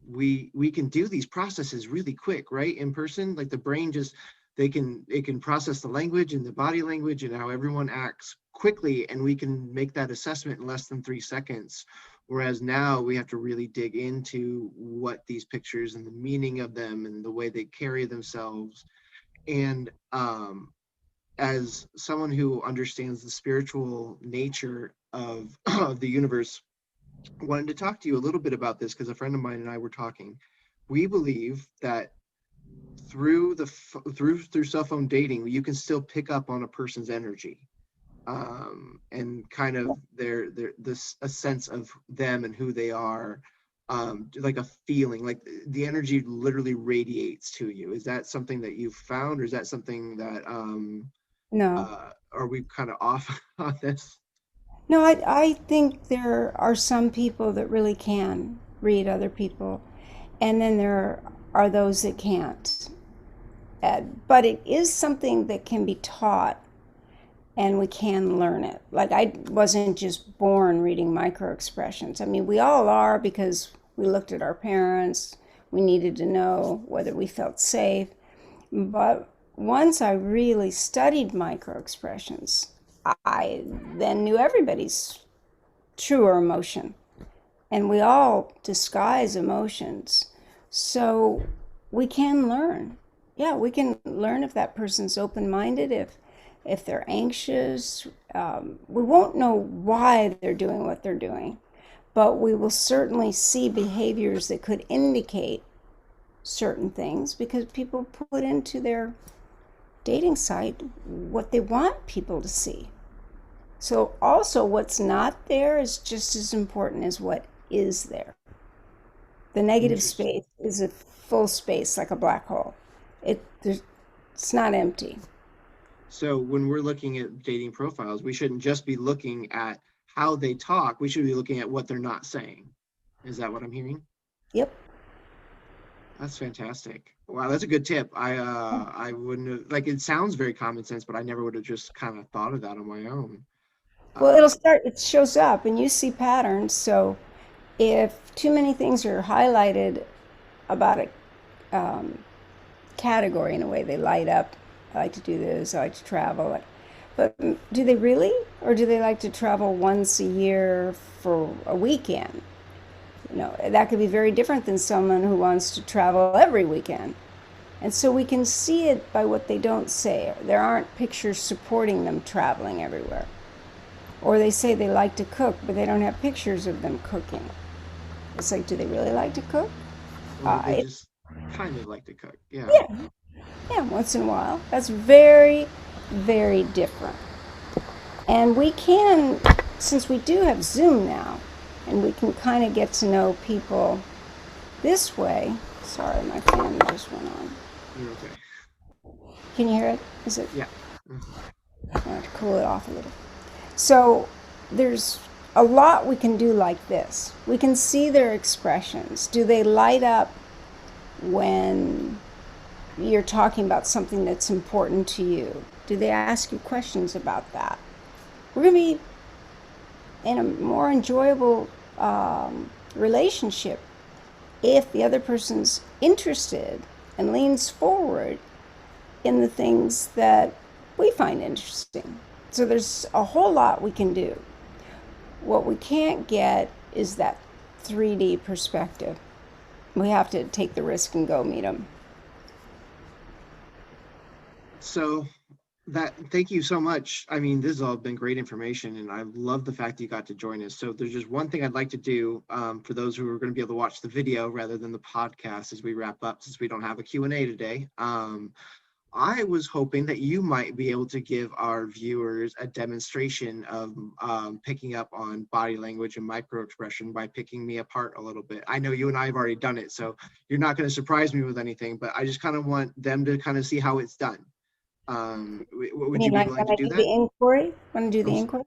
we can do these processes really quick, right? In person, like the brain just it can process the language and the body language and how everyone acts quickly, and we can make that assessment in less than 3 seconds. Whereas now we have to really dig into what these pictures and the meaning of them and the way they carry themselves. And as someone who understands the spiritual nature of, of the universe, I wanted to talk to you a little bit about this because a friend of mine and I were talking. We believe that through cell phone dating, you can still pick up on a person's energy, and kind of their this a sense of them and who they are. like a feeling, like the energy literally radiates to you. Is that something that you've found, or is that something that No. are we kind of off on this? No, I think there are some people that really can read other people, and then there are those that can't. But it is something that can be taught, and we can learn it. Like, I wasn't just born reading micro expressions. I mean, we all are because we looked at our parents, we needed to know whether we felt safe. But once I really studied micro expressions, I then knew everybody's truer emotion. And we all disguise emotions. So we can learn. Yeah, we can learn if that person's open-minded, if they're anxious. We won't know why they're doing what they're doing, but we will certainly see behaviors that could indicate certain things because people put into their dating site what they want people to see. So also what's not there is just as important as what is there. The negative Interesting. space is a full space like a black hole. It's not empty. So when we're looking at dating profiles, we shouldn't just be looking at how they talk. We should be looking at what they're not saying. Is that what I'm hearing? Yep. That's fantastic. Wow, that's a good tip. I wouldn't have, like, it sounds very common sense, but I never would have just kind of thought of that on my own. Well, it'll Uh, start, it shows up and you see patterns. So if too many things are highlighted about a category in a way, they light up. I like to do this, I like to travel. But do they really? Or do they like to travel once a year for a weekend? You know, that could be very different than someone who wants to travel every weekend. And so we can see it by what they don't say. There aren't pictures supporting them traveling everywhere. Or they say they like to cook, but they don't have pictures of them cooking. It's like, do they really like to cook? or they It, just kind of like to cook. Yeah. yeah, yeah, once in a while. That's very, very different. And we can, since we do have Zoom now, and we can kind of get to know people this way. Sorry, my fan just went on. You're okay. Can you hear it? Is it? Yeah. Mhm. I have to cool it off a little. So there's a lot we can do like this. We can see their expressions. Do they light up when you're talking about something that's important to you? Do they ask you questions about that? We're going to be in a more enjoyable relationship if the other person's interested and leans forward in the things that we find interesting. So there's a whole lot we can do. What we can't get is that 3D perspective. We have to take the risk and go meet them. So that, thank you so much. I mean, this has all been great information, and I love the fact that you got to join us. So there's just one thing I'd like to do for those who are going to be able to watch the video rather than the podcast as we wrap up, since we don't have a Q&A today. I was hoping that you might be able to give our viewers a demonstration of picking up on body language and micro expression by picking me apart a little bit. I know you and I have already done it, so you're not going to surprise me with anything, but I just kind of want them to kind of see how it's done. I Would you mean, be like willing when to I do do that? the inquiry, when I do I'm the inquiry,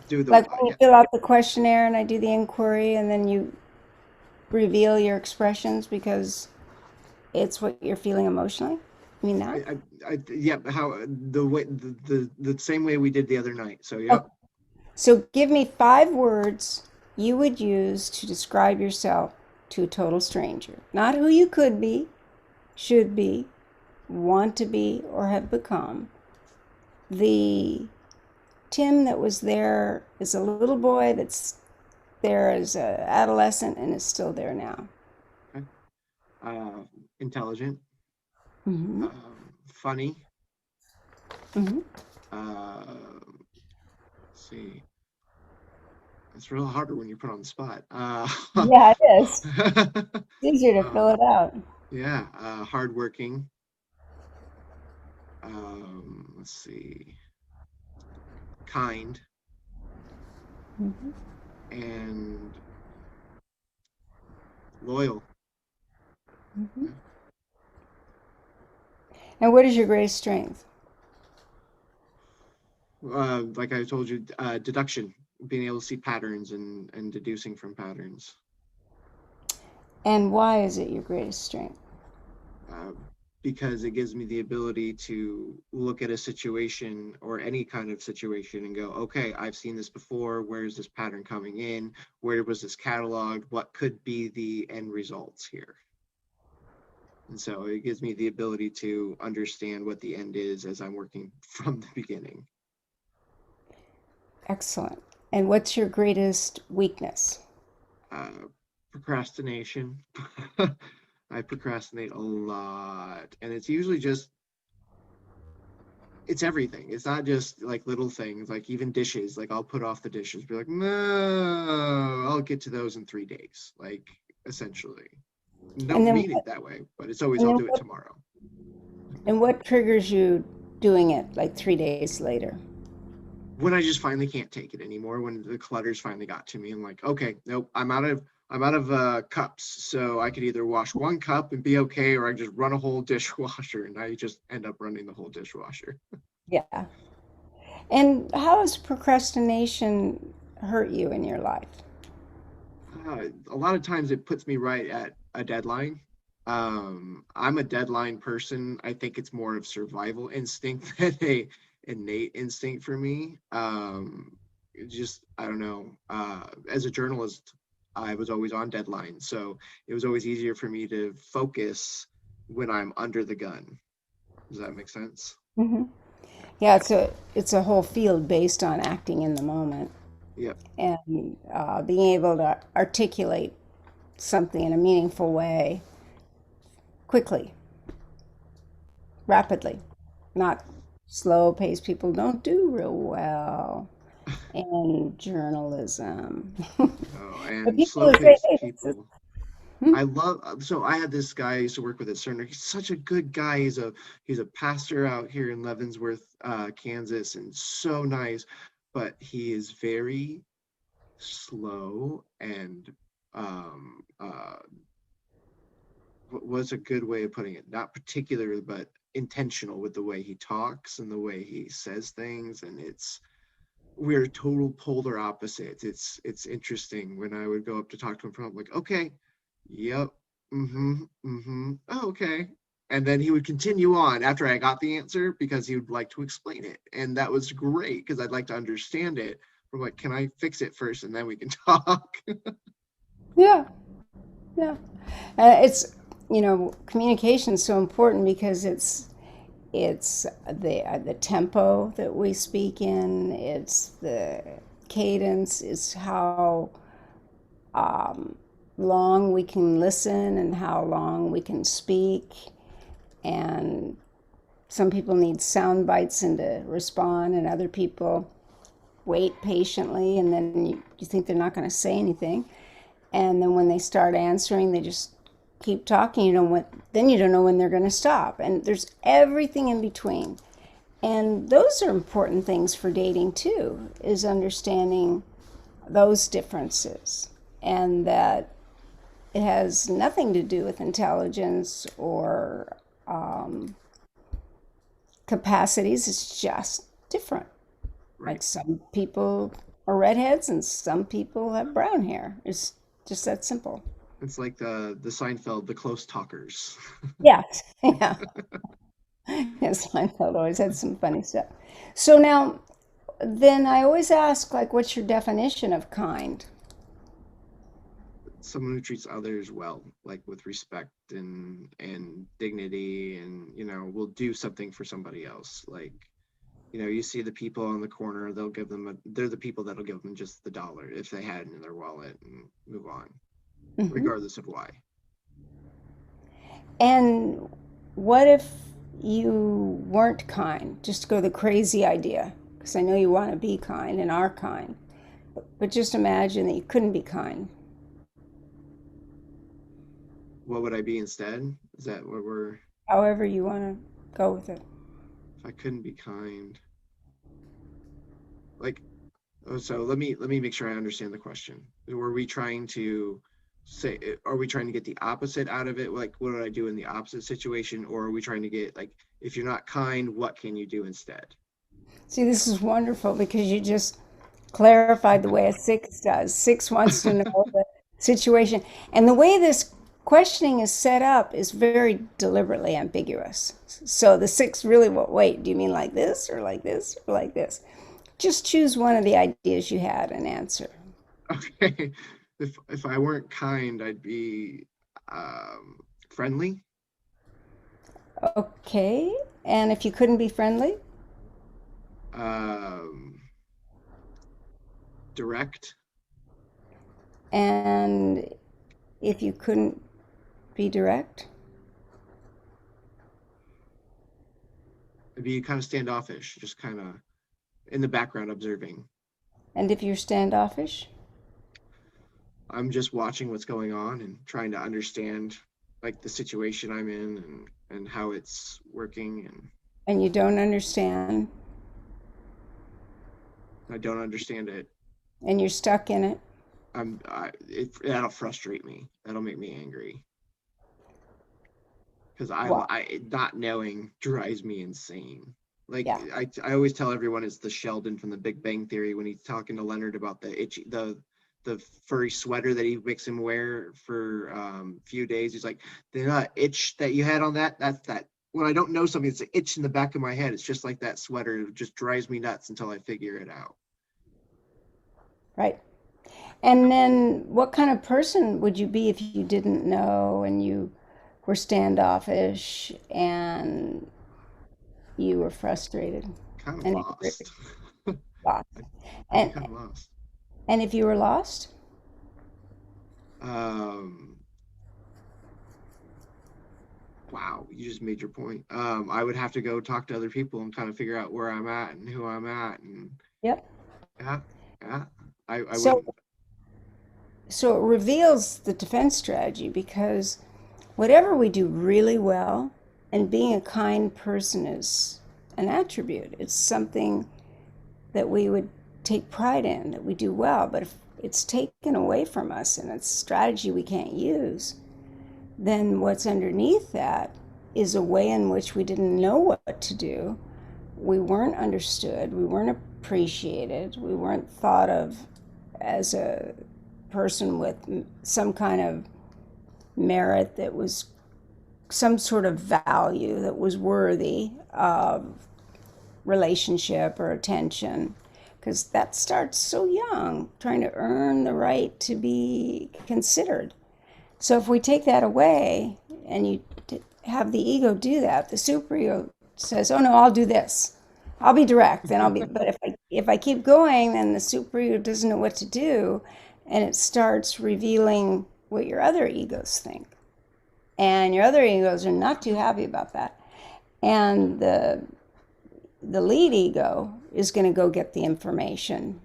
do the like when you yeah. fill out the questionnaire and I do the inquiry and then you reveal your expressions because it's what you're feeling emotionally. You mean that? Yeah, how the way the same way we did the other night. So Okay. yep. So give me 5 words you would use to describe yourself to a total stranger. Not who you could be, should be, want to be, or have become. The Tim that was there is a little boy that's there as an adolescent and is still there now. Okay. Intelligent, Mm-hmm. funny. Mm-hmm. Let's see. It's real harder when you're put on the spot. Yeah, it is. It's easier to fill um, it out. yeah, hardworking. Let's see, kind, Mm-hmm. and Loyal. Mm-hmm. Yeah. And what is your greatest strength? Like I told you, deduction, being able to see patterns and deducing from patterns. And why is it your greatest strength? uh, because it gives me the ability to look at a situation or any kind of situation and go, okay, I've seen this before. Where is this pattern coming in? Where was this cataloged? What could be the end results here? And so it gives me the ability to understand what the end is as I'm working from the beginning. Excellent. And what's your greatest weakness? Uh, Procrastination. I procrastinate a lot, and it's usually just it's everything. It's not just like little things, like even dishes. Like I'll put off the dishes, be like, no, I'll get to those in 3 days. Like essentially, And don't then mean it that way, but it's always and I'll then do it what, tomorrow. and what triggers you doing it like 3 days later? When I just finally can't take it anymore, when the clutters finally got to me, I'm like, okay, nope, I'm out of cups. So I could either wash one cup and be okay, or I just run a whole dishwasher, and I just end up running the whole dishwasher. Yeah. And how has procrastination hurt you in your life? A lot of times it puts me right at a deadline. I'm a deadline person. I think it's more of survival instinct than a innate instinct for me. Just I don't know. As a journalist, I was always on deadline, so it was always easier for me to focus when I'm under the gun. Does that make sense? Hmm. Yeah, it's a whole field based on acting in the moment Yep. and being able to articulate something in a meaningful way quickly, rapidly, not slow paced. People don't do real well in journalism. Oh, But and people slow who say, paced hey, people. hmm? So I had this guy I used to work with at Cerner. He's such a good guy. He's a pastor out here in Leavenworth, Kansas, and so nice, but he is very slow and what's a good way of putting it? Not particular, but intentional with the way he talks and the way he says things, and we're total polar opposites. It's interesting when I would go up to talk to him from like, okay, yep, oh, okay. And then he would continue on after I got the answer because he would like to explain it. And that was great because I'd like to understand it. From like, can I fix it first and then we can talk? Yeah, yeah. It's communication is so important because it's the tempo that we speak in. It's the cadence. It's how um, long we can listen and how long we can speak. And some people need sound bites and to respond, and other people wait patiently, and then you think they're not going to say anything. And then when they start answering, they just keep talking. Then you don't know when they're going to stop. And there's everything in between. And those are important things for dating too, is understanding those differences and that it has nothing to do with intelligence or um, capacities. It's just different. Right. Like some people are redheads and some people have brown hair. It's just that simple. It's like the Seinfeld, the close talkers. Yeah, yeah. Yes, Seinfeld always had some funny stuff. So now, then I always ask, like, what's your definition of kind? Someone who treats others well, like with respect and dignity, and will do something for somebody else. Like you see the people on the corner, they're the people that'll give them just the dollar if they had it in their wallet and move on, Hmm. regardless of why. And what if you weren't kind? Just go the crazy idea, because I know you want to be kind and are kind, but just imagine that you couldn't be kind. What would I be instead? Is that what we're However you want to go with it. if I couldn't be kind? Like, oh, so let me make sure I understand the question. Were we trying to say, are we trying to get the opposite out of it? Like, what do I do in the opposite situation? Or are we trying to get, like, if you're not kind, what can you do instead? See, this is wonderful because you just clarified the way a six does. Six wants to know the situation. And the way this questioning is set up is very deliberately ambiguous. So the six really, well, wait, do you mean like this or like this or like this? Just choose one of the ideas you had and answer. Okay. If I weren't kind, I'd be friendly, Okay. And if you couldn't be friendly, um, direct. and if you couldn't be direct, I'd be kind of standoffish, just kind of in the background observing. and if you're standoffish, I'm just watching what's going on and trying to understand like the situation I'm in and how it's working, and and you don't understand, I don't understand it. and you're stuck in it, That'll frustrate me. That'll make me angry because well, I not knowing drives me insane. Like yeah, I always tell everyone it's the Sheldon from the Big Bang Theory when he's talking to Leonard about the furry sweater that he makes him wear for few days. He's like, the itch that you had on that's that. When I don't know something, it's an itch in the back of my head. It's just like that sweater. It just drives me nuts until I figure it out. right. And then what kind of person would you be if you didn't know and you were standoffish and you were frustrated Kind of and angry, lost. lost? I'd be And kind of lost. and if you were lost, Um, wow, you just made your point. I would have to go talk to other people and kind of figure out where I'm at and who I'm at, and yep. yeah, yeah. I So wouldn't. so it reveals the defense strategy because whatever we do really well, and being a kind person is an attribute. It's something that we would take pride in, that we do well. But if it's taken away from us and it's a strategy we can't use, then what's underneath that is a way in which we didn't know what to do. We weren't understood. We weren't appreciated. We weren't thought of as a person with some kind of merit that was some sort of value that was worthy of relationship or attention, because that starts so young, trying to earn the right to be considered. So if we take that away and you have the ego do that, the superego says, "Oh no, I'll do this. I'll be direct." Then I'll be. But if I keep going, then the superego doesn't know what to do, and it starts revealing what your other egos think, and your other egos are not too happy about that. And the lead ego is going to go get the information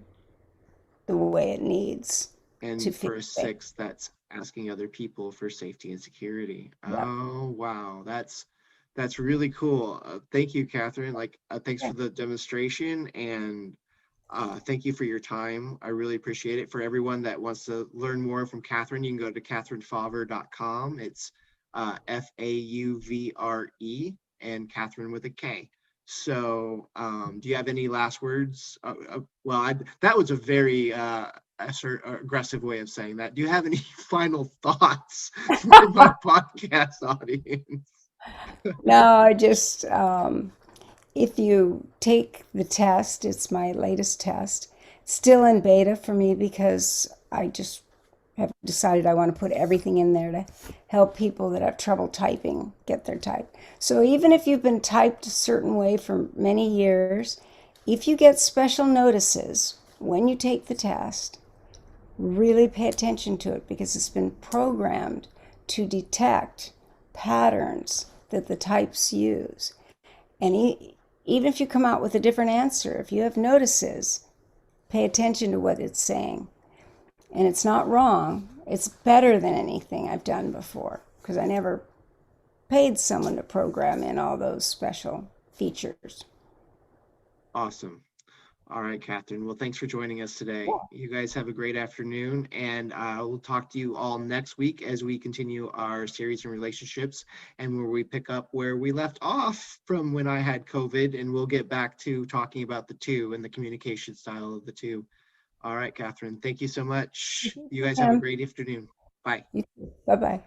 the way it needs to And feel for a safe. six, that's asking other people for safety and security. Yep. Oh wow, that's really cool. Thank you, Catherine. Like, thanks for Okay. the demonstration, and thank you for your time. I really appreciate it. For everyone that wants to learn more from Catherine, you can go to katherinefauvre.com. It's Fauvre and Catherine with a K. So, do you have any last words? That was a very aggressive way of saying that. Do you have any final thoughts for my podcast audience? No, I just, if you take the test, it's my latest test. It's still in beta for me because I just have decided I want to put everything in there to help people that have trouble typing get their type. So even if you've been typed a certain way for many years, if you get special notices when you take the test, really pay attention to it because it's been programmed to detect patterns that the types use. And even if you come out with a different answer, if you have notices, pay attention to what it's saying. And it's not wrong. It's better than anything I've done before because I never paid someone to program in all those special features. Awesome. All right, Catherine. Well, thanks for joining us today. Yeah. You guys have a great afternoon, and we'll talk to you all next week as we continue our series in relationships and where we pick up where we left off from when I had COVID, and we'll get back to talking about the two and the communication style of the two. All right, Catherine. Thank you so much. You guys have a great afternoon. Bye. Bye bye.